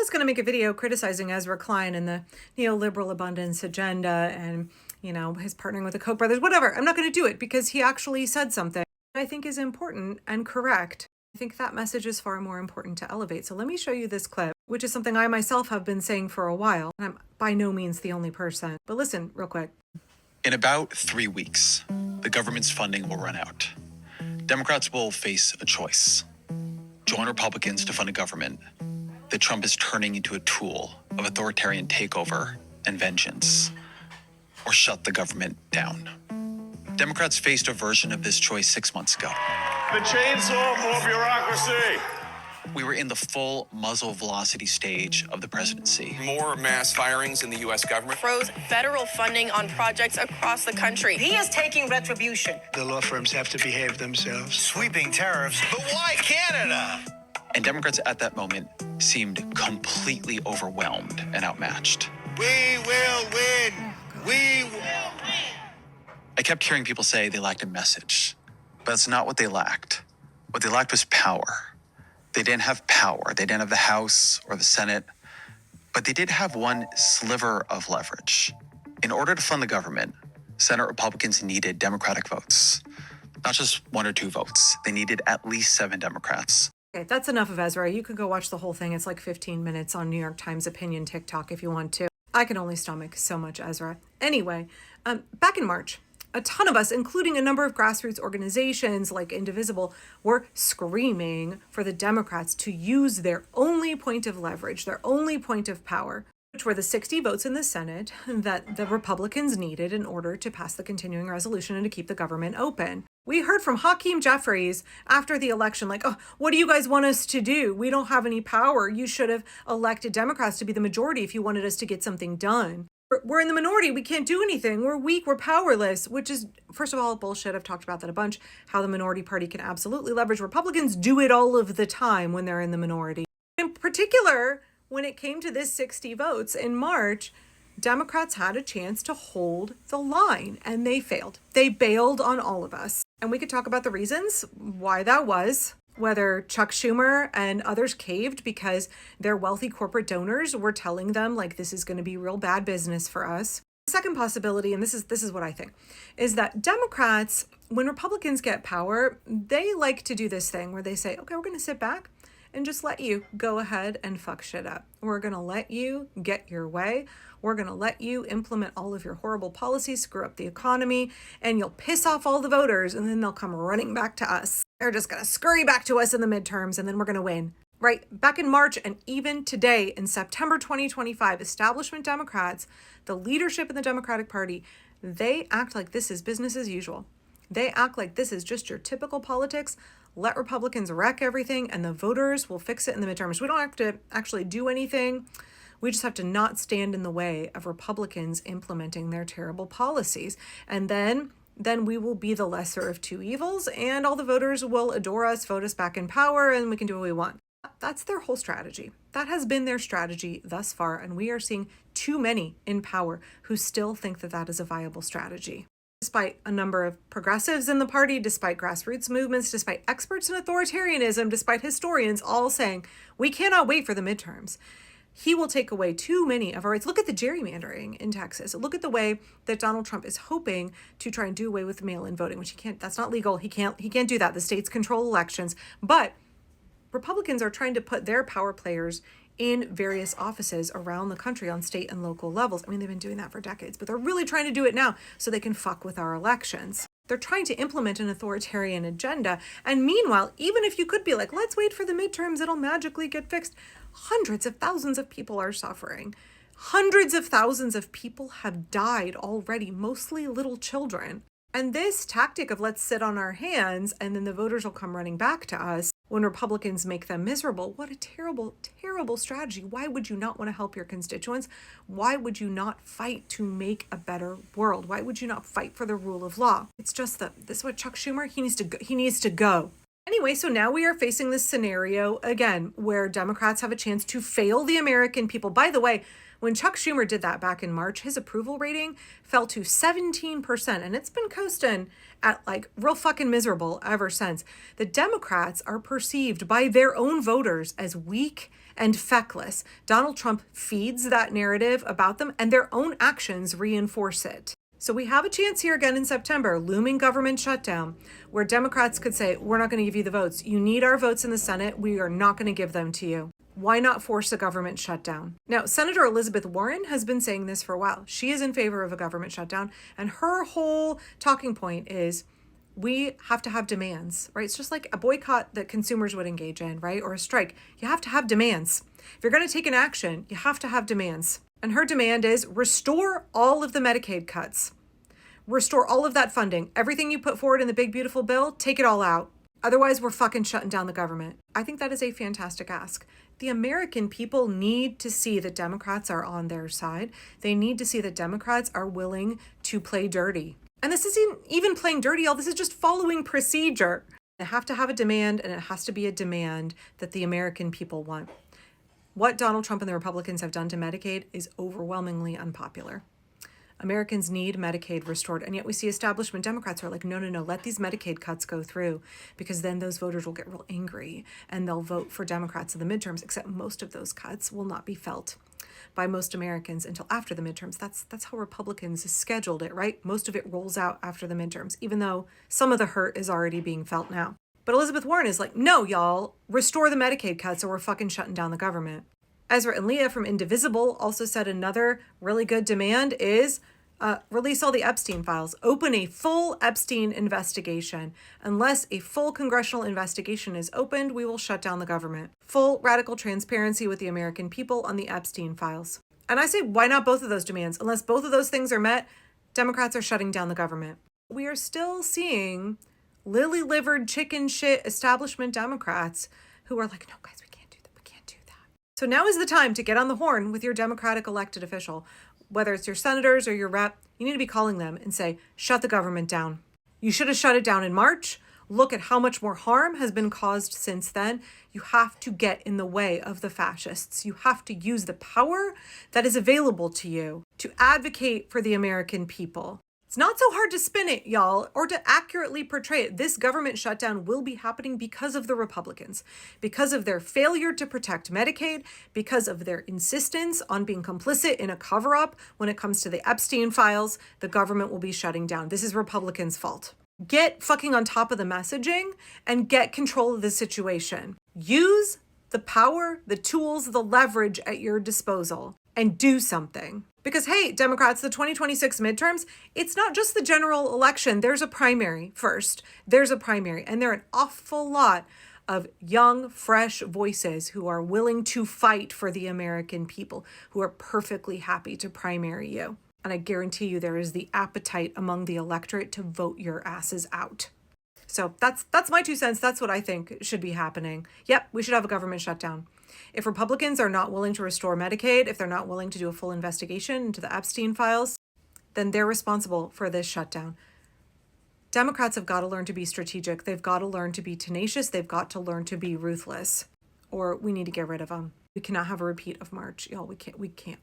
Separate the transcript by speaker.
Speaker 1: was going to make a video criticizing Ezra Klein and the neoliberal abundance agenda and, his partnering with the Koch brothers, whatever. I'm not going to do it because he actually said something I think is important and correct. I think that message is far more important to elevate. So let me show you this clip, which is something I myself have been saying for a while. And I'm by no means the only person. But listen real quick.
Speaker 2: In about 3 weeks, the government's funding will run out. Democrats will face a choice. Join Republicans to fund a government that Trump is turning into a tool of authoritarian takeover and vengeance, or shut the government down. Democrats faced a version of this choice 6 months ago.
Speaker 3: The chainsaw, more bureaucracy.
Speaker 2: We were in the full muzzle velocity stage of the presidency.
Speaker 4: More mass firings in the U.S. government.
Speaker 5: Froze federal funding on projects across the country.
Speaker 6: He is taking retribution.
Speaker 7: The law firms have to behave themselves.
Speaker 8: Sweeping tariffs. But why Canada?
Speaker 2: And Democrats at that moment seemed completely overwhelmed and outmatched.
Speaker 8: We will win. We will win.
Speaker 2: I kept hearing people say they lacked a message, but that's not what they lacked. What they lacked was power. They didn't have power. They didn't have the House or the Senate, but they did have one sliver of leverage. In order to fund the government, Senate Republicans needed Democratic votes, not just 1 or 2 votes. They needed at least 7 Democrats.
Speaker 1: Okay, that's enough of Ezra. You could go watch the whole thing. It's like 15 minutes on New York Times Opinion TikTok if you want to. I can only stomach so much Ezra. Anyway, back in March, a ton of us, including a number of grassroots organizations like Indivisible, were screaming for the Democrats to use their only point of leverage, their only point of power, which were the 60 votes in the Senate that the Republicans needed in order to pass the continuing resolution and to keep the government open. We heard from Hakeem Jeffries after the election, like, oh, what do you guys want us to do? We don't have any power. You should have elected Democrats to be the majority if you wanted us to get something done. We're in the minority. We can't do anything. We're weak. We're powerless, which is, first of all, bullshit. I've talked about that a bunch, how the minority party can absolutely leverage. Republicans do it all of the time when they're in the minority. In particular, when it came to this 60 votes in March, Democrats had a chance to hold the line, and they failed. They bailed on all of us. And we could talk about the reasons why that was. Whether Chuck Schumer and others caved because their wealthy corporate donors were telling them, like, this is going to be real bad business for us. The second possibility, and this is what I think, is that Democrats, when Republicans get power, they like to do this thing where they say, okay, we're going to sit back and just let you go ahead and fuck shit up. We're going to let you get your way. We're going to let you implement all of your horrible policies, screw up the economy, and you'll piss off all the voters, and then they'll come running back to us. They're just going to scurry back to us in the midterms, and then we're going to win. Right? Back in March and even today in September 2025, establishment Democrats, the leadership in the Democratic Party, they act like this is business as usual. They act like this is just your typical politics. Let Republicans wreck everything and the voters will fix it in the midterms. We don't have to actually do anything. We just have to not stand in the way of Republicans implementing their terrible policies. And then we will be the lesser of two evils and all the voters will adore us, vote us back in power, and we can do what we want. That's their whole strategy. That has been their strategy thus far. And we are seeing too many in power who still think that that is a viable strategy. Despite a number of progressives in the party, despite grassroots movements, despite experts in authoritarianism, despite historians all saying, we cannot wait for the midterms. He will take away too many of our rights. Look at the gerrymandering in Texas. Look at the way that Donald Trump is hoping to try and do away with mail-in voting, which he can't. That's not legal. He can't do that. The states control elections. But Republicans are trying to put their power players in various offices around the country on state and local levels. I mean, they've been doing that for decades, but they're really trying to do it now so they can fuck with our elections. They're trying to implement an authoritarian agenda. And meanwhile, even if you could be like, let's wait for the midterms, it'll magically get fixed. Hundreds of thousands of people are suffering. Hundreds of thousands of people have died already, mostly little children. And this tactic of let's sit on our hands and then the voters will come running back to us when Republicans make them miserable. What a terrible, terrible strategy. Why would you not want to help your constituents? Why would you not fight to make a better world? Why would you not fight for the rule of law? It's just that this is what Chuck Schumer, he needs to go. Anyway, so now we are facing this scenario again where Democrats have a chance to fail the American people. By the way, when Chuck Schumer did that back in March, his approval rating fell to 17%, and it's been coasting at like real fucking miserable ever since. The Democrats are perceived by their own voters as weak and feckless. Donald Trump feeds that narrative about them, and their own actions reinforce it. So we have a chance here again in September, looming government shutdown, where Democrats could say, we're not going to give you the votes. You need our votes in the Senate. We are not going to give them to you. Why not force a government shutdown? Now, Senator Elizabeth Warren has been saying this for a while. She is in favor of a government shutdown, and her whole talking point is we have to have demands, right? It's just like a boycott that consumers would engage in, right? Or a strike. You have to have demands. If you're going to take an action, you have to have demands. And her demand is restore all of the Medicaid cuts. Restore all of that funding. Everything you put forward in the big, beautiful bill, take it all out. Otherwise, we're fucking shutting down the government. I think that is a fantastic ask. The American people need to see that Democrats are on their side. They need to see that Democrats are willing to play dirty. And this isn't even playing dirty, y'all. This is just following procedure. They have to have a demand, and it has to be a demand that the American people want. What Donald Trump and the Republicans have done to Medicaid is overwhelmingly unpopular. Americans need Medicaid restored, and yet we see establishment Democrats who are like, no, let these Medicaid cuts go through, because then those voters will get real angry and they'll vote for Democrats in the midterms, except most of those cuts will not be felt by most Americans until after the midterms. That's how Republicans scheduled it, right? Most of it rolls out after the midterms, even though some of the hurt is already being felt now. But Elizabeth Warren is like, no, y'all, restore the Medicaid cuts or we're fucking shutting down the government. Ezra and Leah from Indivisible also said another really good demand is release all the Epstein files. Open a full Epstein investigation. Unless a full congressional investigation is opened, we will shut down the government. Full radical transparency with the American people on the Epstein files. And I say, why not both of those demands? Unless both of those things are met, Democrats are shutting down the government. We are still seeing lily-livered chicken shit establishment Democrats who are like, no, guys, we can't do that. We can't do that. So now is the time to get on the horn with your Democratic elected official. Whether it's your senators or your rep, you need to be calling them and say, shut the government down. You should have shut it down in March. Look at how much more harm has been caused since then. You have to get in the way of the fascists. You have to use the power that is available to you to advocate for the American people. It's not so hard to spin it, y'all, or to accurately portray it. This government shutdown will be happening because of the Republicans, because of their failure to protect Medicaid, because of their insistence on being complicit in a cover-up when it comes to the Epstein files. The government will be shutting down. This is Republicans' fault. Get fucking on top of the messaging and get control of the situation. Use the power, the tools, the leverage at your disposal and do something. Because, hey, Democrats, the 2026 midterms, it's not just the general election. There's a primary first. There's a primary. And there are an awful lot of young, fresh voices who are willing to fight for the American people, who are perfectly happy to primary you. And I guarantee you there is the appetite among the electorate to vote your asses out. So that's my 2 cents. That's what I think should be happening. Yep, we should have a government shutdown. If Republicans are not willing to restore Medicaid, if they're not willing to do a full investigation into the Epstein files, then they're responsible for this shutdown. Democrats have got to learn to be strategic. They've got to learn to be tenacious. They've got to learn to be ruthless, or we need to get rid of them. We cannot have a repeat of March. Y'all, we can't.